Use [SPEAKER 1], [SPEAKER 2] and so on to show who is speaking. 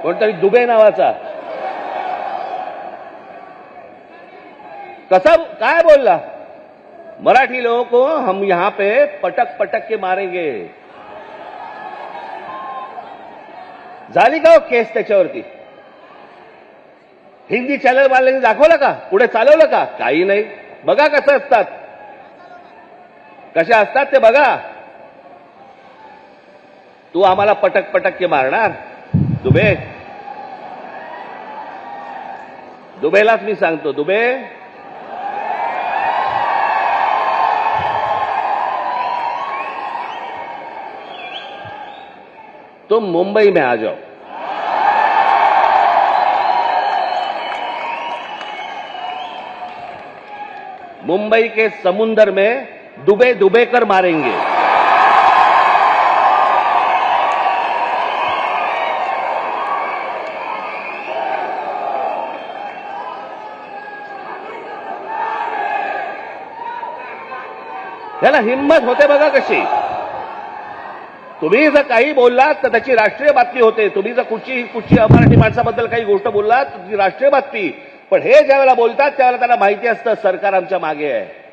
[SPEAKER 1] कोणतरी दुबे नावाचा कसा काय बोलला, मराठी लोगों को हम यहां पे पटक पटक के मारेंगे. झाली का हो केस त्याच्यावरती? हिंदी चॅनल वाल्यांनी दाखवलं का? पुढे चालवलं का? काही नाही. बघा कसं असतात, कशा असतात ते बघा. तू आम्हाला पटक पटक के मारणार दुबे? दुबेलाच मी सांगतो, दुबे तुम मुंबई में आ जाओ. मुंबई के समुंदर में डुबे डुबे कर मारेंगे. त्याला हिंमत होते बघा कशी. तुम्ही जर काही बोललात तर त्याची राष्ट्रीय बातमी होते. तुम्ही जर कुठची मराठी माणसाबद्दल काही गोष्ट बोललात तर ती राष्ट्रीय बातमी. पण हे ज्यावेळेला बोलतात त्यावेळेला त्यांना माहिती असतं सरकार आमच्या मागे आहे.